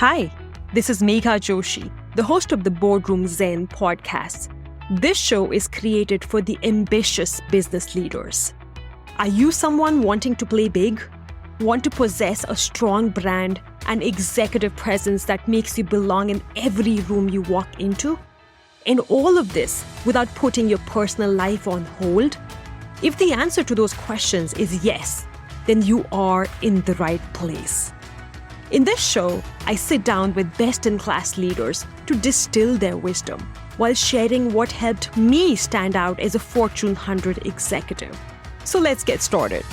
Hi, this is Megha Joshi, the host of the Boardroom Zen podcast. This show is created for the ambitious business leaders. Are you someone wanting to play big? Want to possess a strong brand and executive presence that makes you belong in every room you walk into? And all of this without putting your personal life on hold? If the answer to those questions is yes, then you are in the right place. In this show, I sit down with best-in-class leaders to distill their wisdom while sharing what helped me stand out as a Fortune 100 executive. So let's get started.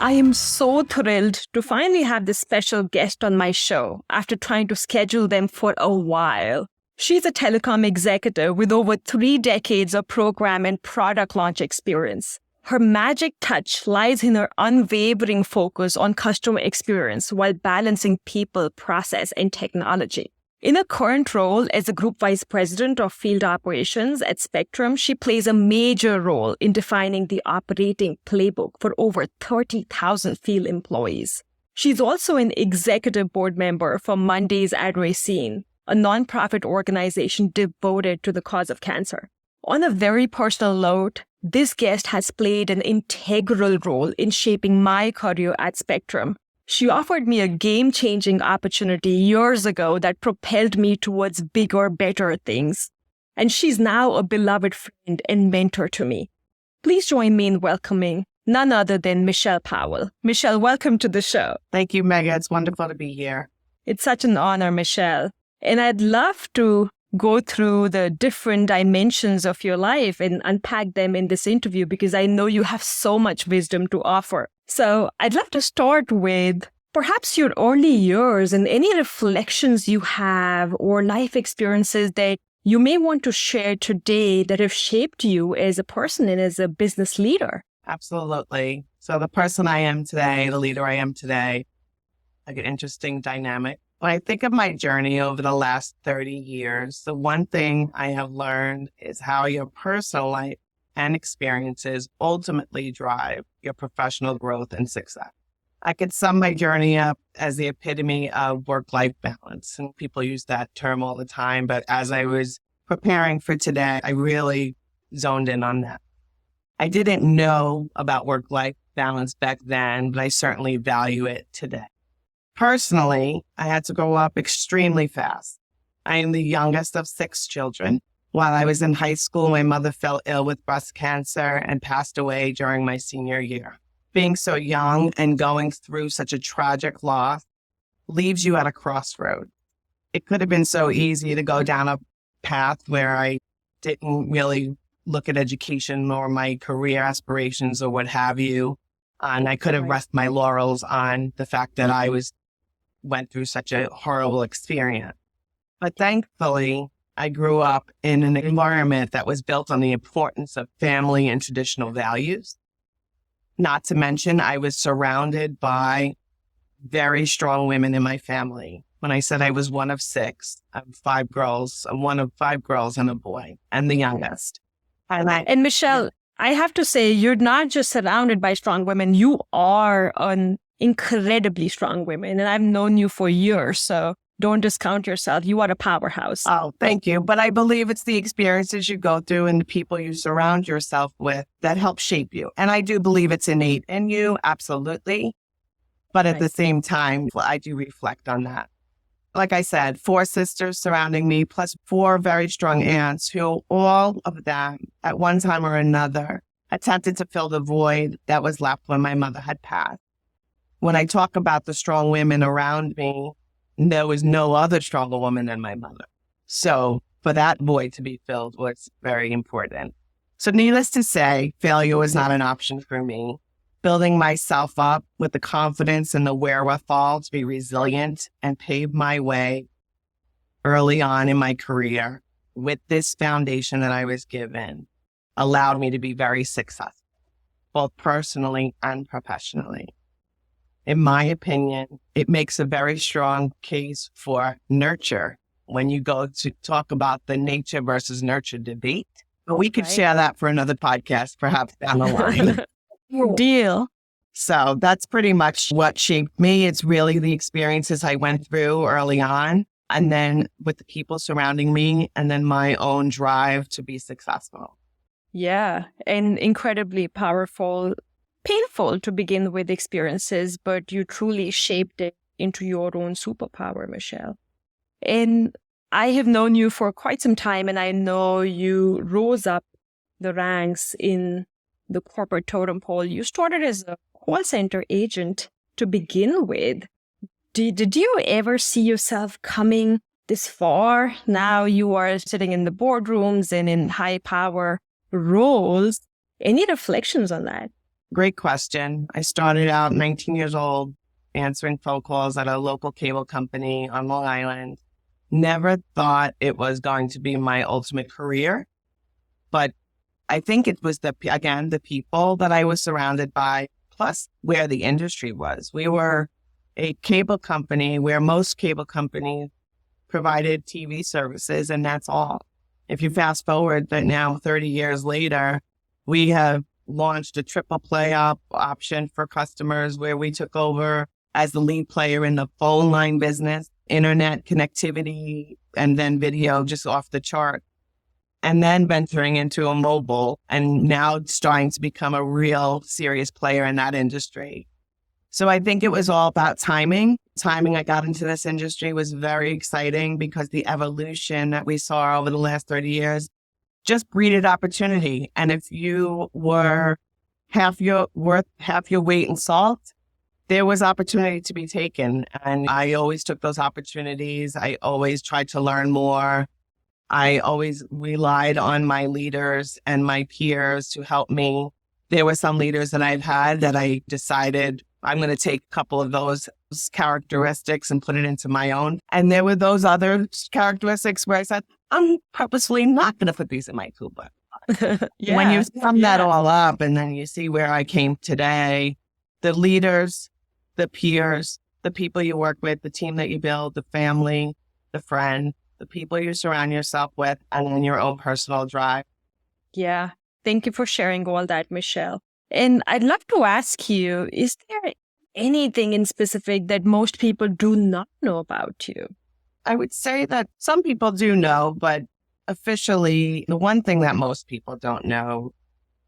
I am so thrilled to finally have this special guest on my show after trying to schedule them for a while. She's a telecom executive with over 3 decades of program and product launch experience. Her magic touch lies in her unwavering focus on customer experience while balancing people, process, and technology. In her current role as a Group Vice President of Field Operations at Spectrum, she plays a major role in defining the operating playbook for over 30,000 field employees. She's also an executive board member for Monday's Adricine, a nonprofit organization devoted to the cause of cancer. On a very personal note, this guest has played an integral role in shaping my career at Spectrum. She offered me a game-changing opportunity years ago that propelled me towards bigger, better things. And she's now a beloved friend and mentor to me. Please join me in welcoming none other than Michelle Powell. Michelle, welcome to the show. Thank you, Megha. It's wonderful to be here. It's such an honor, Michelle. And I'd love to go through the different dimensions of your life and unpack them in this interview because I know you have so much wisdom to offer. So I'd love to start with perhaps your early years and any reflections you have or life experiences that you may want to share today that have shaped you as a person and as a business leader. Absolutely. So the person I am today, the leader I am today, like an interesting dynamic. When I think of my journey over the last 30 years, the one thing I have learned is how your personal life and experiences ultimately drive your professional growth and success. I could sum my journey up as the epitome of work-life balance. And people use that term all the time. But as I was preparing for today, I really zoned in on that. I didn't know about work-life balance back then, but I certainly value it today. Personally, I had to grow up extremely fast. I am the youngest of 6 children. While I was in high school, my mother fell ill with breast cancer and passed away during my senior year. Being so young and going through such a tragic loss leaves you at a crossroad. It could have been so easy to go down a path where I didn't really look at education or my career aspirations or what have you. And I could have rested my laurels on the fact that I went through such a horrible experience. But thankfully, I grew up in an environment that was built on the importance of family and traditional values. Not to mention, I was surrounded by very strong women in my family. When I said I was one of 6, I'm 5 girls. I'm one of 5 girls and a boy, and the youngest. And Michelle, I have to say, you're not just surrounded by strong women. You are an incredibly strong woman. And I've known you for years, so don't discount yourself. You are a powerhouse. Oh, thank you. But I believe it's the experiences you go through and the people you surround yourself with that help shape you. And I do believe it's innate in you, absolutely. But at the same time, I do reflect on that. Like I said, 4 sisters surrounding me, plus 4 very strong aunts who all of them, at one time or another, attempted to fill the void that was left when my mother had passed. When I talk about the strong women around me, there was no other stronger woman than my mother. So for that void to be filled was very important. So needless to say, failure was not an option for me. Building myself up with the confidence and the wherewithal to be resilient and pave my way early on in my career with this foundation that I was given allowed me to be very successful, both personally and professionally. In my opinion, it makes a very strong case for nurture when you go to talk about the nature versus nurture debate. But we could share that for another podcast, perhaps down the line. Deal. So that's pretty much what shaped me. It's really the experiences I went through early on, and then with the people surrounding me, and then my own drive to be successful. Yeah, and incredibly powerful, painful to begin with experiences, but you truly shaped it into your own superpower, Michelle. And I have known you for quite some time, and I know you rose up the ranks in the corporate totem pole. You started as a call center agent to begin with. Did you ever see yourself coming this far? Now you are sitting in the boardrooms and in high power roles. Any reflections on that? Great question. I started out 19 years old answering phone calls at a local cable company on Long Island. Never thought it was going to be my ultimate career, but I think it was the people that I was surrounded by, plus where the industry was. We were a cable company where most cable companies provided TV services, and that's all. If you fast forward that now 30 years later, we have launched a triple play up option for customers where we took over as the lead player in the phone line business, internet connectivity, and then video just off the chart. And then venturing into a mobile and now starting to become a real serious player in that industry. So I think it was all about timing. Timing I got into this industry was very exciting because the evolution that we saw over the last 30 years just breeded opportunity. And if you were half your weight in salt, there was opportunity to be taken. And I always took those opportunities. I always tried to learn more. I always relied on my leaders and my peers to help me. There were some leaders that I've had that I decided I'm going to take a couple of those characteristics and put it into my own. And there were those other characteristics where I said, I'm purposefully not going to put these in my toolbox. When you sum that all up and then you see where I came today, the leaders, the peers, the people you work with, the team that you build, the family, the friend, the people you surround yourself with, and then your own personal drive. Yeah. Thank you for sharing all that, Michelle. And I'd love to ask you, is there anything in specific that most people do not know about you? I would say that some people do know, but officially, the one thing that most people don't know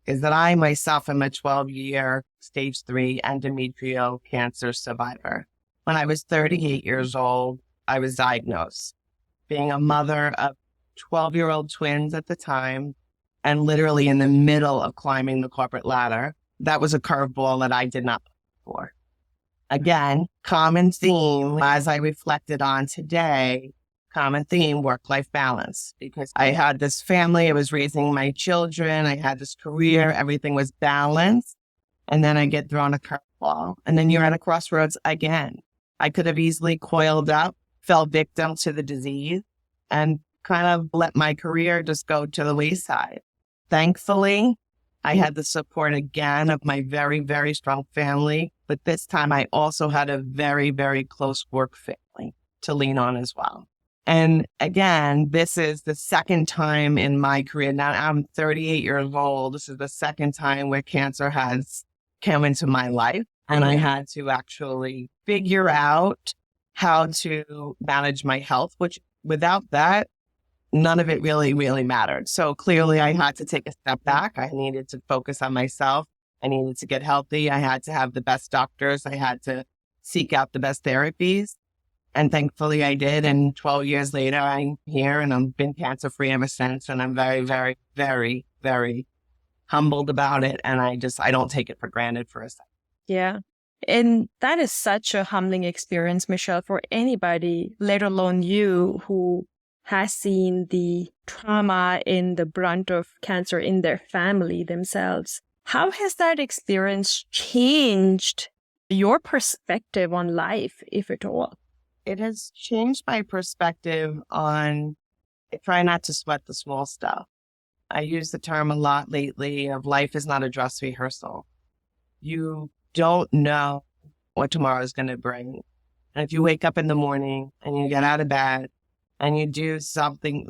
is that I myself am a 12-year stage 3 endometrial cancer survivor. When I was 38 years old, I was diagnosed. Being a mother of 12-year-old twins at the time, and literally in the middle of climbing the corporate ladder, that was a curveball that I did not look for. Again, common theme, as I reflected on today, common theme, work-life balance. Because I had this family, I was raising my children, I had this career, everything was balanced. And then I get thrown a curveball. And then you're at a crossroads again. I could have easily coiled up, fell victim to the disease, and kind of let my career just go to the wayside. Thankfully, I had the support again of my very, very strong family, but this time I also had a very, very close work family to lean on as well. And again, this is the second time in my career. Now I'm 38 years old. This is the second time where cancer has come into my life, and I had to actually figure out how to manage my health, which without that, none of it really mattered. So clearly I had to take a step back. I needed to focus on myself. I needed to get healthy. I had to have the best doctors. I had to seek out the best therapies. And thankfully I did. And 12 years later, I'm here and I've been cancer-free ever since. And I'm very, very, very, very humbled about it. And I don't take it for granted for a second. Yeah. And that is such a humbling experience, Michelle, for anybody, let alone you, who has seen the trauma and the brunt of cancer in their family themselves. How has that experience changed your perspective on life, if at all? It has changed my perspective on, I try not to sweat the small stuff. I use the term a lot lately of life is not a dress rehearsal. You don't know what tomorrow is going to bring. And if you wake up in the morning and you get out of bed and you do something,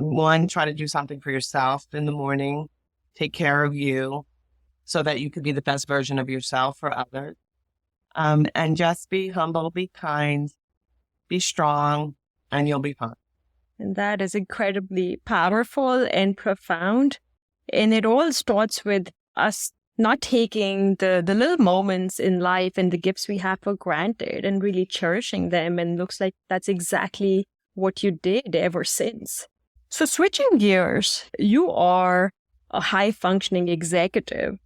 try to do something for yourself in the morning, take care of you so that you could be the best version of yourself for others. And just be humble, be kind, be strong, and you'll be fine. And that is incredibly powerful and profound. And it all starts with us not taking the little moments in life and the gifts we have for granted and really cherishing them. And looks like that's exactly what you did ever since. So switching gears, you are a high-functioning executive.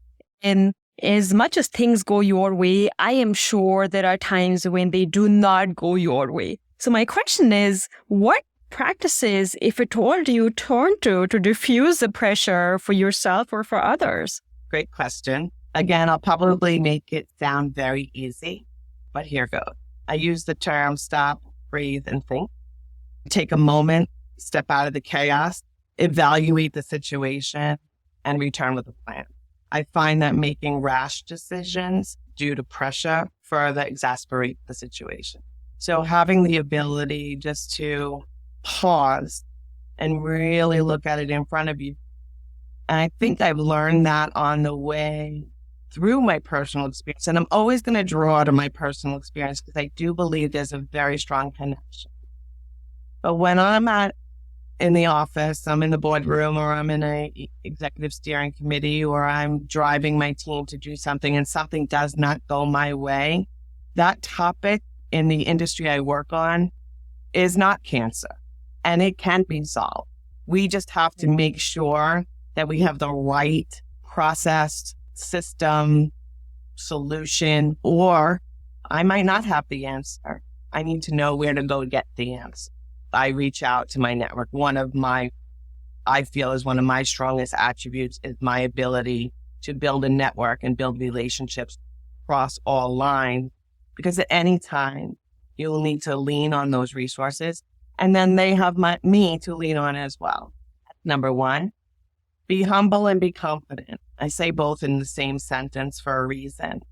And as much as things go your way, I am sure there are times when they do not go your way. So my question is, what practices, if at all, do you turn to diffuse the pressure for yourself or for others? Great question. Again, I'll probably make it sound very easy, but here goes. I use the term stop, breathe, and think. Take a moment, step out of the chaos, evaluate the situation, and return with a plan. I find that making rash decisions due to pressure further exasperate the situation. So having the ability just to pause and really look at it in front of you. And I think I've learned that on the way through my personal experience. And I'm always going to draw to my personal experience because I do believe there's a very strong connection. But when I'm in the office, I'm in the boardroom, or I'm in a executive steering committee, or I'm driving my team to do something and something does not go my way, that topic in the industry I work on is not cancer, and it can be solved. We just have to make sure that we have the right process, system, solution, or I might not have the answer. I need to know where to go get the answer. I reach out to my network. I feel is one of my strongest attributes is my ability to build a network and build relationships across all lines, because at any time you'll need to lean on those resources. And then they have me to lean on as well. Number one, be humble and be confident. I say both in the same sentence for a reason.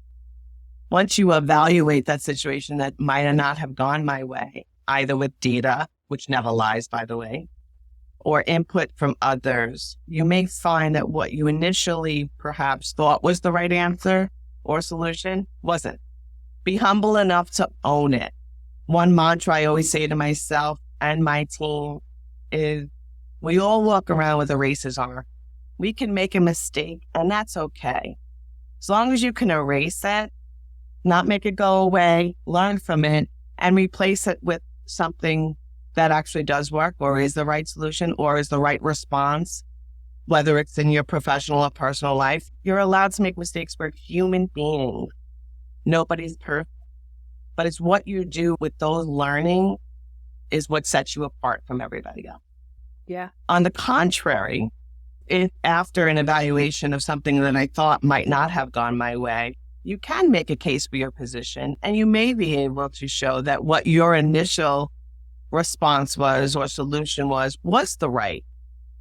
Once you evaluate that situation that might not have gone my way, either with data, which never lies, by the way, or input from others, you may find that what you initially perhaps thought was the right answer or solution wasn't. Be humble enough to own it. One mantra I always say to myself and my team is, we all walk around with erasers on. We can make a mistake, and that's okay. As long as you can erase it, not make it go away, learn from it, and replace it with something that actually does work, or is the right solution, or is the right response, whether it's in your professional or personal life. You're allowed to make mistakes. We're human beings. Nobody's perfect. But it's what you do with those learning is what sets you apart from everybody else. Yeah. On the contrary, if after an evaluation of something that I thought might not have gone my way, you can make a case for your position, and you may be able to show that what your initial response was or solution was the right.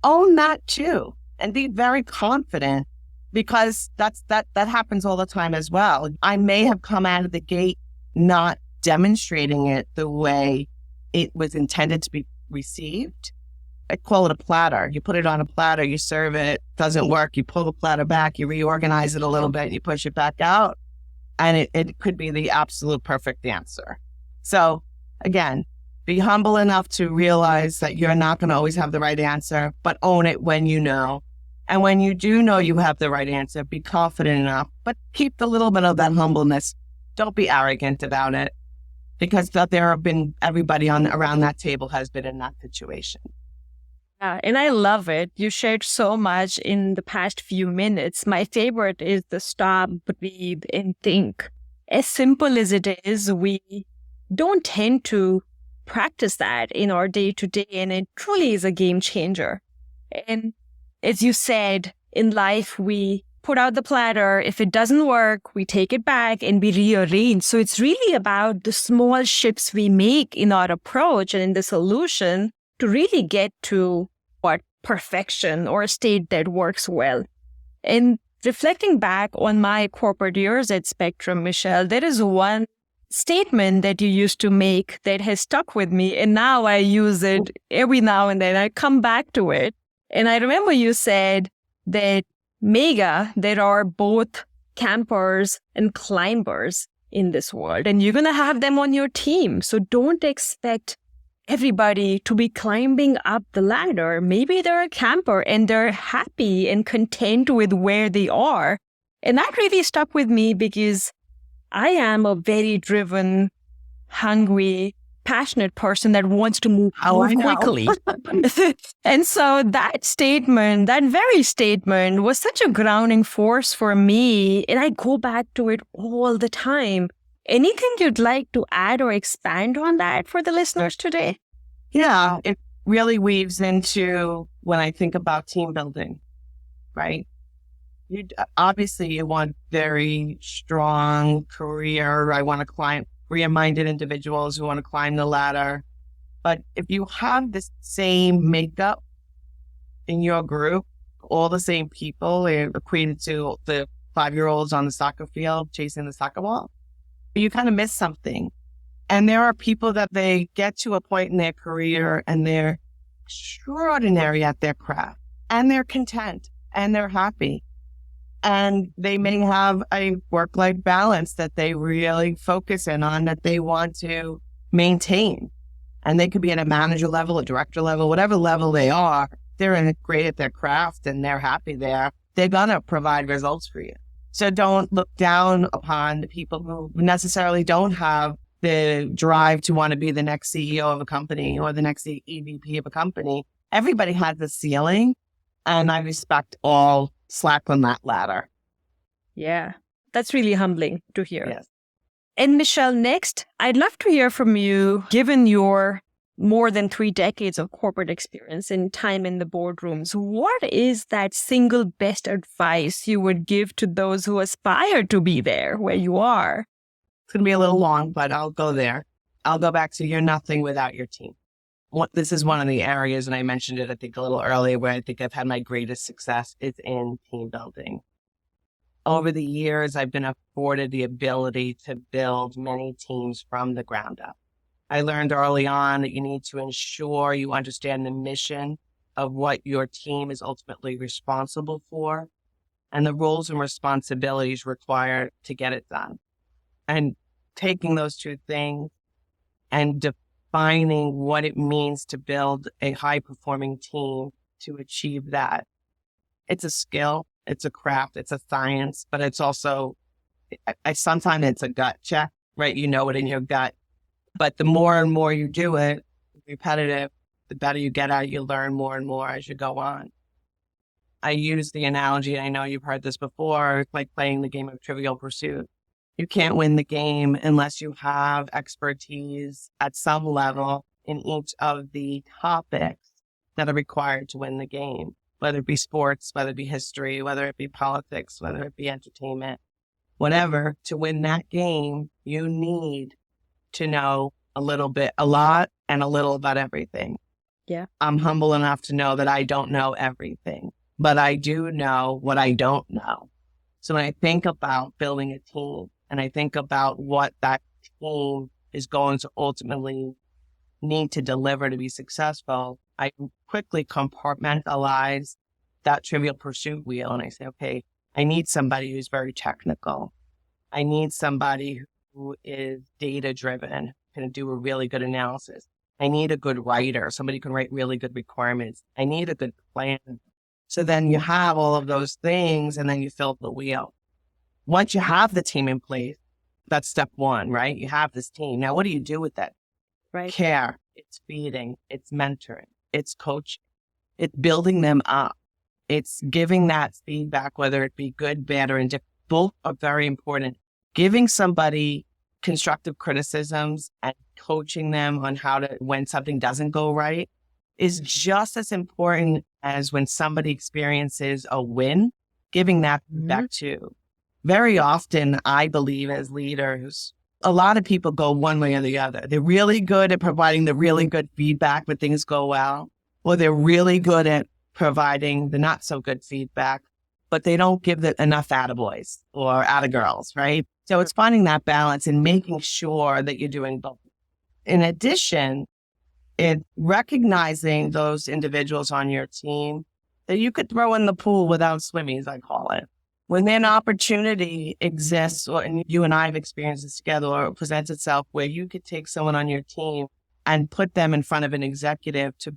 Own that too, and be very confident, because that happens all the time as well. I may have come out of the gate not demonstrating it the way it was intended to be received. I call it a platter. You put it on a platter, you serve it, doesn't work, you pull the platter back, you reorganize it a little bit, you push it back out, and it could be the absolute perfect answer. So again, be humble enough to realize that you're not going to always have the right answer, but own it when you know. And when you do know you have the right answer, be confident enough, but keep the little bit of that humbleness. Don't be arrogant about it, because there have been everybody around that table has been in that situation. Yeah, and I love it. You shared so much in the past few minutes. My favorite is the stop, breathe, and think. As simple as it is, we don't tend to practice that in our day-to-day, and it truly is a game changer. And as you said, in life, we put out the platter. If it doesn't work, we take it back and we rearrange. So it's really about the small shifts we make in our approach and in the solution to really get to perfection or a state that works well. And reflecting back on my corporate years at Spectrum, Michelle, there is one statement that you used to make that has stuck with me, and now I use it every now and then. I come back to it. And I remember you said that Megha, there are both campers and climbers. in this world, and you're going to have them on your team. So don't expect everybody to be climbing up the ladder. Maybe they're a camper and they're happy and content with where they are. And that really stuck with me because I am a very driven, hungry, passionate person that wants to move quickly. And so that statement, that very statement was such a grounding force for me. And I go back to it all the time. Anything you'd like to add or expand on that for the listeners today? Yeah, it really weaves into when I think about team building, right? Obviously, you want very strong career. I want to climb career-minded individuals who want to climb the ladder. But if you have the same makeup in your group, all the same people, equated to the 5-year-olds on the soccer field chasing the soccer ball, you kind of miss something. And there are people that they get to a point in their career and they're extraordinary at their craft and they're content and they're happy. And they may have a work-life balance that they really focus in on, that they want to maintain. And they could be at a manager level, a director level, whatever level they are. They're great at their craft and they're happy there. They're going to provide results for you. So don't look down upon the people who necessarily don't have the drive to want to be the next CEO of a company or the next EVP of a company. Everybody has a ceiling, and I respect all slack on that ladder. Yeah, that's really humbling to hear. Yes. And Michelle, next, I'd love to hear from you, given your more than 3 decades of corporate experience and time in the boardrooms. What is that single best advice you would give to those who aspire to be there where you are? It's going to be a little long, but I'll go there. I'll go back to you're nothing without your team. This is one of the areas, and I mentioned it, I think, a little earlier, where I think I've had my greatest success is in team building. Over the years, I've been afforded the ability to build many teams from the ground up. I learned early on that you need to ensure you understand the mission of what your team is ultimately responsible for and the roles and responsibilities required to get it done. And taking those two things and defining what it means to build a high-performing team to achieve that. It's a skill, it's a craft, it's a science, but it's also, sometimes it's a gut check, right? You know it in your gut. But the more and more you do it, repetitive, the better you get at it, you learn more and more as you go on. I use the analogy, I know you've heard this before, it's like playing the game of Trivial Pursuit. You can't win the game unless you have expertise at some level in each of the topics that are required to win the game, whether it be sports, whether it be history, whether it be politics, whether it be entertainment, whatever. To win that game, you need to know a lot, and a little about everything. Yeah. I'm humble enough to know that I don't know everything, but I do know what I don't know. So when I think about building a team and I think about what that team is going to ultimately need to deliver to be successful, I quickly compartmentalize that Trivial Pursuit wheel and I say, okay, I need somebody who's very technical. I need somebody who is data-driven, can do a really good analysis. I need a good writer, somebody who can write really good requirements. I need a good plan. So then you have all of those things and then you fill the wheel. Once you have the team in place, that's step one, right? You have this team. Now, what do you do with that? Right. Care, it's feeding, it's mentoring, it's coaching, it's building them up. It's giving that feedback, whether it be good, bad, or indifferent. Both are very important. Giving somebody constructive criticisms and coaching them on when something doesn't go right is just as important as when somebody experiences a win, giving that back too. Very often, I believe as leaders, a lot of people go one way or the other. They're really good at providing the really good feedback when things go well, or they're really good at providing the not so good feedback, but they don't give enough attaboys or attagirls, right? So it's finding that balance and making sure that you're doing both. In addition, it's recognizing those individuals on your team that you could throw in the pool without swimming, as I call it. When an opportunity exists, and you and I have experienced this together, or it presents itself where you could take someone on your team and put them in front of an executive to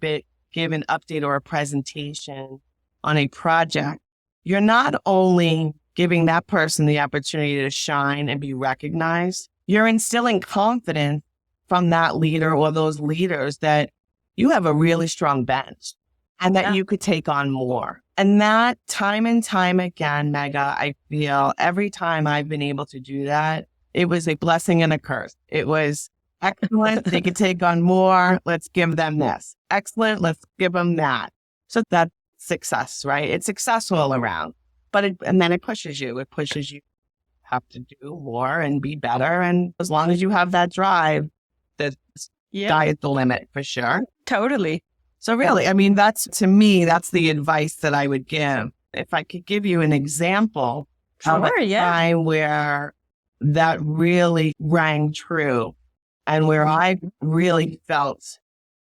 give an update or a presentation on a project, you're not only giving that person the opportunity to shine and be recognized, you're instilling confidence from that leader or those leaders that you have a really strong bench and that you could take on more. And that time and time again, Megha, I feel every time I've been able to do that, it was a blessing and a curse. It was excellent. They could take on more. Let's give them this. Excellent. Let's give them that. So that's success, right? It's successful all around, and then it pushes you. It pushes you have to do more and be better. And as long as you have that drive, the sky is the limit for sure. Totally. So really, I mean, that's the advice that I would give. If I could give you an example of a time where that really rang true and where I really felt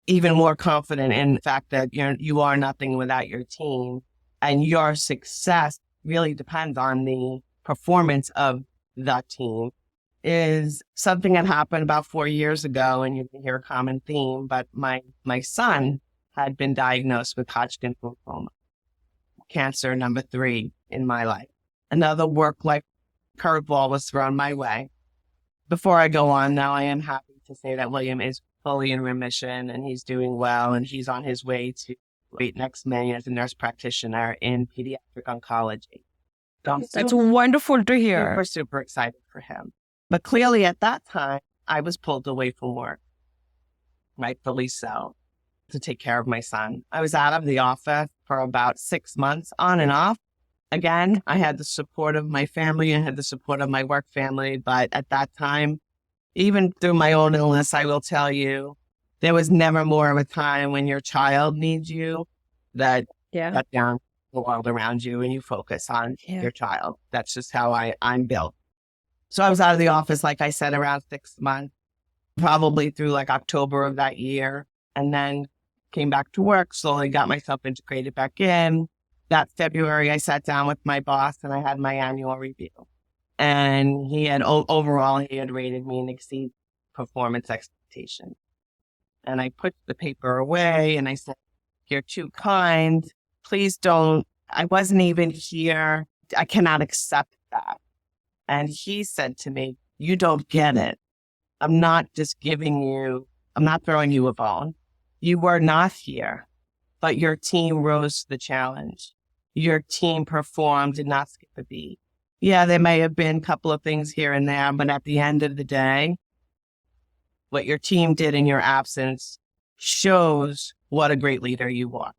even more confident in the fact that you are nothing without your team and your success really depends on the performance of the team, is something that happened about 4 years ago. And you can hear a common theme, but my son had been diagnosed with Hodgkin's lymphoma, cancer number 3 in my life. Another work-life curveball was thrown my way. Before I go on, though, I am happy to say that William is fully in remission and he's doing well, and he's on his way to next May as a nurse practitioner in pediatric oncology. So that's wonderful to hear. Super, super excited for him. But clearly at that time, I was pulled away from work, rightfully so, to take care of my son. I was out of the office for about 6 months on and off. Again, I had the support of my family and had the support of my work family. But at that time, even through my own illness, I will tell you, there was never more of a time when your child needs you that shut down the world around you and you focus on your child. That's just how I'm built. So I was out of the office, like I said, around 6 months, probably through like October of that year, and then came back to work, slowly got myself integrated back in. That February, I sat down with my boss and I had my annual review. And he had rated me and exceed performance expectations. And I put the paper away and I said, "You're too kind. Please don't. I wasn't even here. I cannot accept that." And he said to me, "You don't get it. I'm not throwing you a bone. You were not here, but your team rose to the challenge. Your team performed, did not skip a beat. Yeah, there may have been a couple of things here and there, but at the end of the day, what your team did in your absence shows what a great leader you are.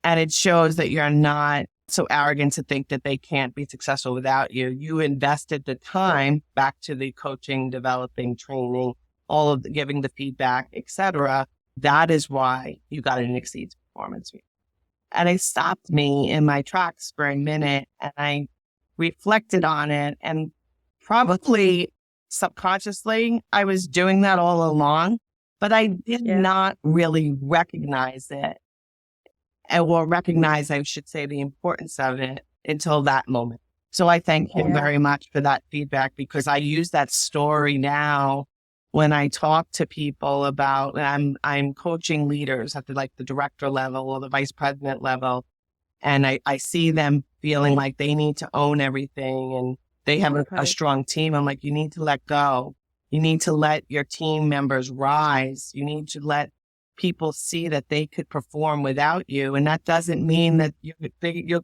And it shows that you're not so arrogant to think that they can't be successful without you. You invested the time back to the coaching, developing, training, all of the giving the feedback, etc. That is why you got an exceeds performance review." And it stopped me in my tracks for a minute and I reflected on it, and probably subconsciously I was doing that all along, but I did not really recognize it, or recognize, I should say, the importance of it until that moment. So I thank him very much for that feedback, because I use that story now when I talk to people about, I'm coaching leaders at the director level or the vice president level. And I see them feeling like they need to own everything and they have a strong team. I'm like, you need to let go. You need to let your team members rise. You need to let people see that they could perform without you. And that doesn't mean that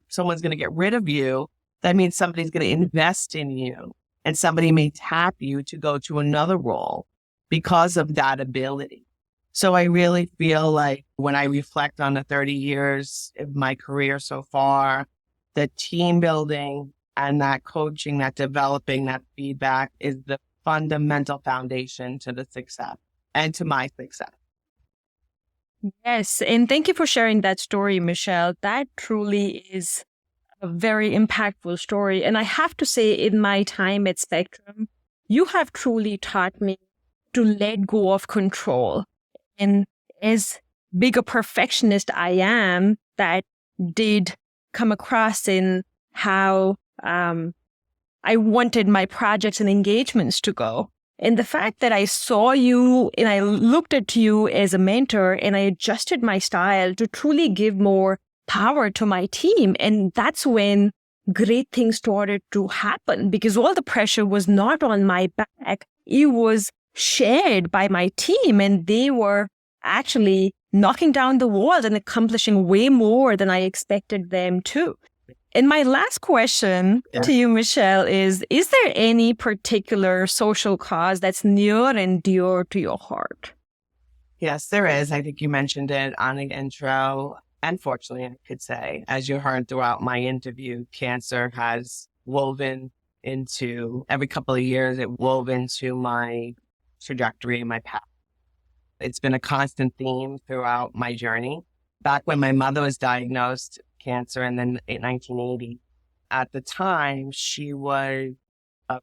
someone's going to get rid of you. That means somebody's going to invest in you, and somebody may tap you to go to another role because of that ability. So I really feel like when I reflect on the 30 years of my career so far, the team building and that coaching, that developing, that feedback is the fundamental foundation to the success and to my success. Yes. And thank you for sharing that story, Michelle. That truly is a very impactful story. And I have to say, in my time at Spectrum, you have truly taught me to let go of control. And as big a perfectionist I am, that did come across in how I wanted my projects and engagements to go. And the fact that I saw you and I looked at you as a mentor and I adjusted my style to truly give more power to my team. And that's when great things started to happen, because all the pressure was not on my back. It was shared by my team, and they were actually knocking down the walls and accomplishing way more than I expected them to. And my last question to you, Michelle, is there any particular social cause that's near and dear to your heart? Yes, there is. I think you mentioned it on the intro. Unfortunately, I could say, as you heard throughout my interview, cancer has woven into, every couple of years, it wove into my trajectory, my path. It's been a constant theme throughout my journey. Back when my mother was diagnosed cancer in 1980, at the time,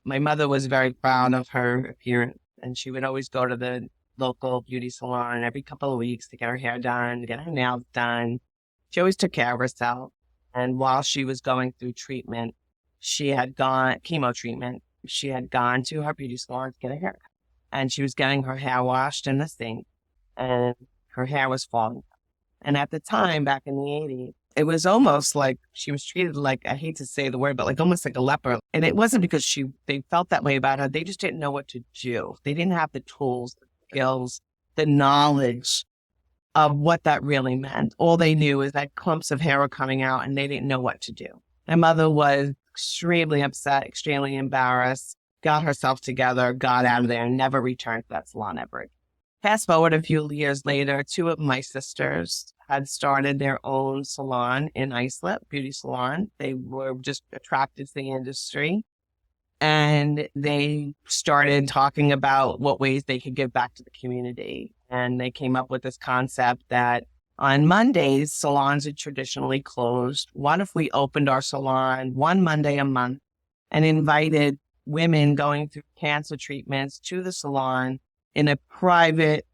my mother was very proud of her appearance, and she would always go to the local beauty salon every couple of weeks to get her hair done, to get her nails done. She always took care of herself. And while she was going through treatment, chemo treatment, she had gone to her beauty salon to get a haircut. And she was getting her hair washed in the sink, and her hair was falling. And at the time, back in the 80s, it was almost like she was treated like, I hate to say the word, but like almost like a leper. And it wasn't because they felt that way about her. They just didn't know what to do. They didn't have the tools, the skills, the knowledge of what that really meant. All they knew is that clumps of hair were coming out and they didn't know what to do. My mother was extremely upset, extremely embarrassed, got herself together, got out of there, and never returned to that salon ever again. Fast forward a few years later, two of my sisters had started their own salon in Islip, beauty salon. They were just attracted to the industry. And they started talking about what ways they could give back to the community. And they came up with this concept that on Mondays, salons are traditionally closed. What if we opened our salon one Monday a month and invited women going through cancer treatments to the salon in a private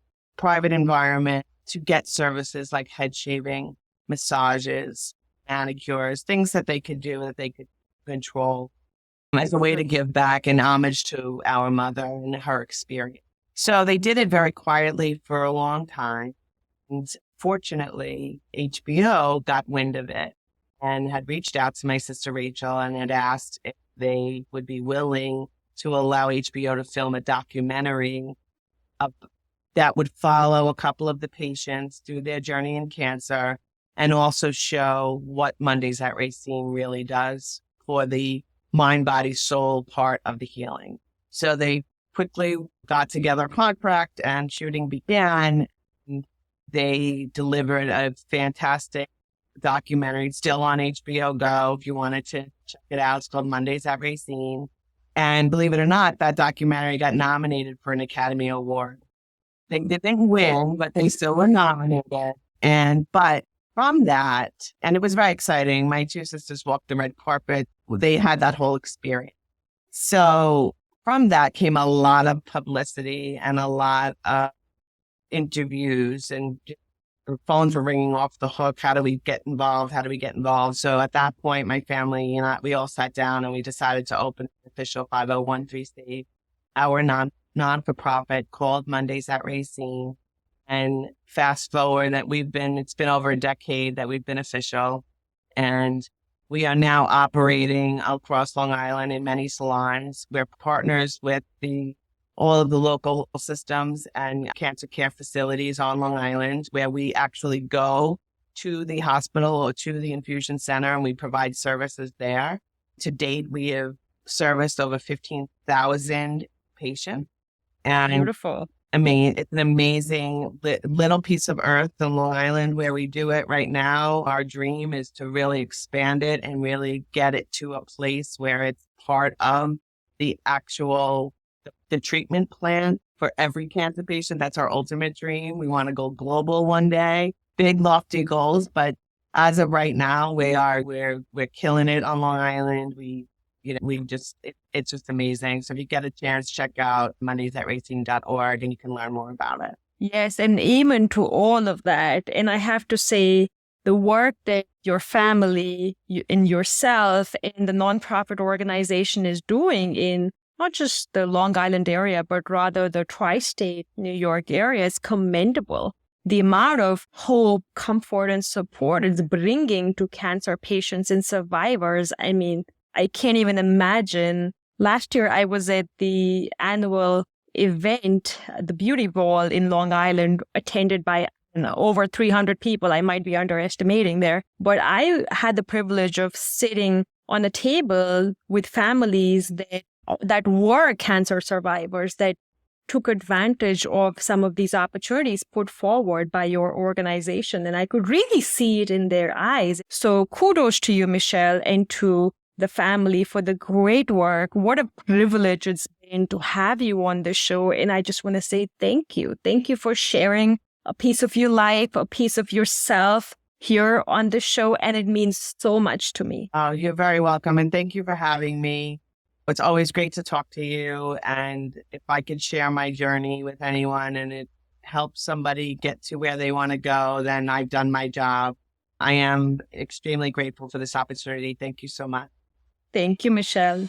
environment to get services like head shaving, massages, manicures, things that they could do, that they could control, as a way to give back and homage to our mother and her experience. So they did it very quietly for a long time. And fortunately, HBO got wind of it and had reached out to my sister Rachel and had asked if they would be willing to allow HBO to film a documentary that would follow a couple of the patients through their journey in cancer and also show what Mondays at Racine really does for the mind, body, soul part of the healing. So they quickly got together a contract and shooting began. They delivered a fantastic documentary. It's still on HBO Go if you wanted to check it out. It's called Mondays at Racine. And believe it or not, that documentary got nominated for an Academy Award. They didn't win, but they still were nominated. But from that, and it was very exciting, my two sisters walked the red carpet. They had that whole experience. So from that came a lot of publicity and a lot of interviews, and phones were ringing off the hook. How do we get involved? How do we get involved? So at that point, my family and I, we all sat down and we decided to open an official 501(c)(3), our non-for-profit called Mondays at Racine. And fast forward that it's been over a decade that we've been official. And we are now operating across Long Island in many salons. We're partners with all of the local systems and cancer care facilities on Long Island, where we actually go to the hospital or to the infusion center and we provide services there. To date, we have serviced over 15,000 patients. And Beautiful. It's an amazing little piece of earth in Long Island where we do it right now. Our dream is to really expand it and really get it to a place where it's part of the treatment plan for every cancer patient. That's our ultimate dream. We want to go global one day. Big, lofty goals, but as of right now, we're killing it on Long Island. It's just amazing. So if you get a chance, check out mondaysatracine.org and you can learn more about it. Yes, and amen to all of that. And I have to say, the work that your family and yourself and the nonprofit organization is doing in not just the Long Island area, but rather the tri-state New York area is commendable. The amount of hope, comfort, and support it's bringing to cancer patients and survivors, I mean, I can't even imagine. Last year, I was at the annual event, the Beauty Ball in Long Island, attended by over 300 people. I might be underestimating there. But I had the privilege of sitting on a table with families that were cancer survivors, that took advantage of some of these opportunities put forward by your organization. And I could really see it in their eyes. So kudos to you, Michelle, and to the family for the great work. What a privilege it's been to have you on the show. And I just want to say thank you. Thank you for sharing a piece of your life, a piece of yourself here on the show. And it means so much to me. Oh, you're very welcome. And thank you for having me. It's always great to talk to you. And if I could share my journey with anyone and it helps somebody get to where they want to go, then I've done my job. I am extremely grateful for this opportunity. Thank you so much. Thank you, Michelle.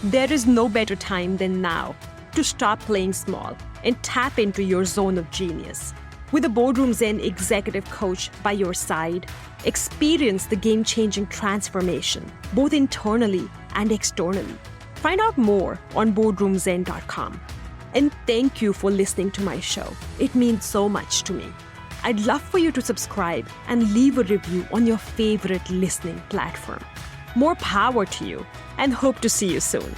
There is no better time than now to stop playing small and tap into your zone of genius. With a Boardroom Zen executive coach by your side, experience the game-changing transformation, both internally and externally. Find out more on boardroomzen.com. And thank you for listening to my show. It means so much to me. I'd love for you to subscribe and leave a review on your favorite listening platform. More power to you, and hope to see you soon.